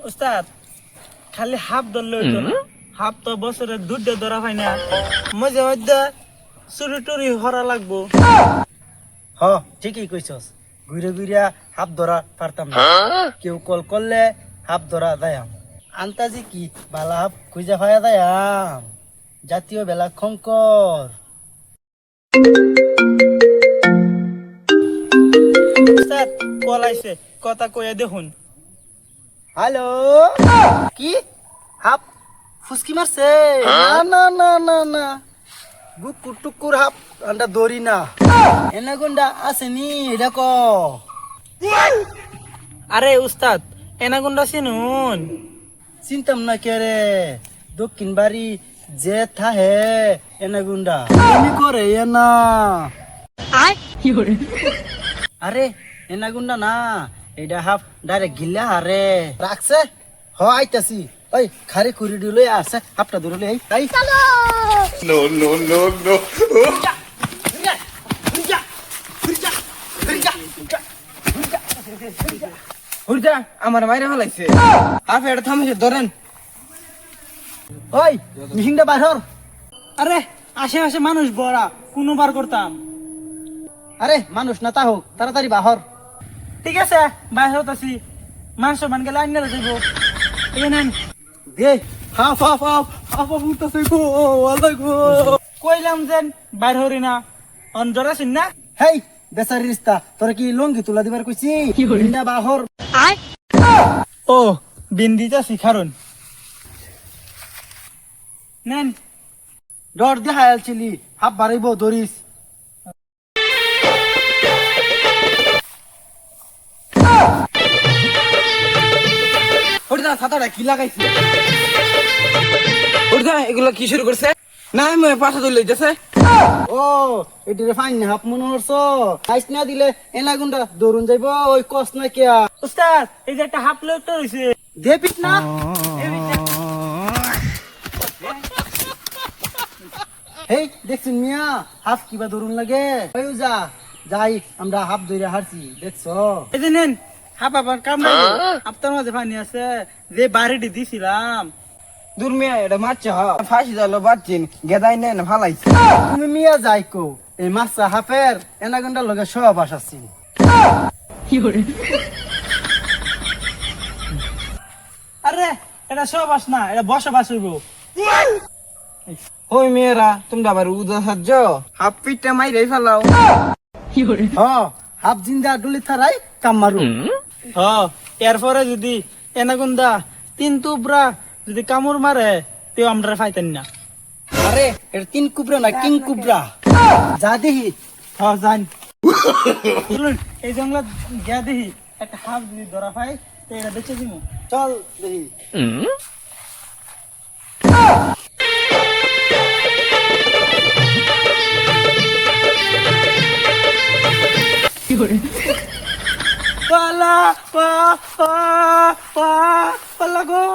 উস্তাদ খালি হাফ ধরলে হইতো না, হাফ তো বছরে দুধে ধরা হয় না, মধ্যে মধ্যে চুরি টুরি হরা লাগবো। হ ঠিকই কইছস, ঘুরে ঘুরে হাফ ধরা পারতাম না, কেউ কল করলে হাফ ধরা যায়াম। আন্তাজি কি বালা হাফ খুঁজে পাওয়া যায়াম, জাতীয় বেলা খঙ্কর। উস্তাদ কল আইছে, কথা কইয়া দেখুন। হ্যালো, কি হাফ ফুসকি মারছে? না না না না না, গুকুর টুকুর হাফ আন্ডা দড়ি না, এনে গুন্ডা আসেনি এটা ক। আরে উস্তাদ এনাগুন্ডা চিনুন? চিন্তাম না কে রে, দক্ষিণ বাড়ি যে থাহে এনে গুন্ডা এমনি করে এনা। আরে এনা গুন্ডা না, এটা হাফ ডাইরেক্ট গিল্লা হারে রাখছে। হ আইতাছি, ওই খারে কুড়ি দিলে আছে হাফটা ধরলে এই তাই। No, no, no, no. হুরজা আমার মাইরে ফেলাইছে, হাফ এটা থামিছে ধরেন। ওই মিহিংটা বাহর। আরে আশেপাশে মানুষ বড়া, কোনো বার করতাম। আরে মানুষ না তা হোক, তাড়াতাড়ি বাহর। ঠিক আছে বাইরে হতাছি, মানুষ মান গেলে আইন যাইব। এই নেন। দে হাফ হাফ হাফ হাফ হাফ উঠতেছে গো, আল্লাহ গো। কইলাম যেন বাইর হরি না, অঞ্জর আছেন না? হেই বেচারি রিস্তা, তোরা কি লঙ্গি তুলা দিবার কইছি? হিন্দা বাহর। ও বিন্দিটা শিখারুন নেন। ডর দেখায়াল ছিলি, হাফ বাড়াইব ধরিস। ওটা ছাতাটা কি লাগাইছে? ওটা এগুলো কি শুরু করছে? না আমি পাশা তুলে দিতেছে। ও এটিরে ফাইন হাফ মনে হচ্ছ, আইস না দিলে এনা গুন্ডা দৌড়ুন যাইব, ওই কস না কিয়া। উস্তাদ এই যে একটা হাফ লোকটা রয়েছে, দে পিট না। হেই দেখছেন মিয়া, হাফ কিবা দৌড়ুন লাগে। ওই যা যাই, আমরা হাফ ধরে হারছি দেখছ। এই যে নেন হাফ, আবার কাম নাই, আপনার মাঝে পানি আছে যে বাড়িটি দিছিলাম। দূর মিয়া এটা মারছে ফাঁসি জালো বাচ্চিন গেদাই নেন ফালাইছে। তুমি মিয়া যাই কো, এই মাছটা হাফের এনা গুন্ডার লগে সব আসাছি। আরে এটা সব আস না, এটা বসবাস হইব। ওই মেয়েরা তোমরা আবার উদা সাহায্য হাফ পিঠটা মাইরে ফেলাও। হ হাফ জিন্দা ডুলি থারাই কাম মারু। হ এরপরে যদি এনাগুন্দা তিন তুবরা যদি কামড় মারে তেও আমরা ফাইতেন না। আরে এটা তিন কুবরা না কিং কুবরা, যা দেখি। হ জান চলুন, এই জঙ্গলা গিয়া দেখি একটা হাফ যদি ধরা পাই তো এটা বেঁচে দিব। চল দেখি। পালা পা পা পা পালা গো।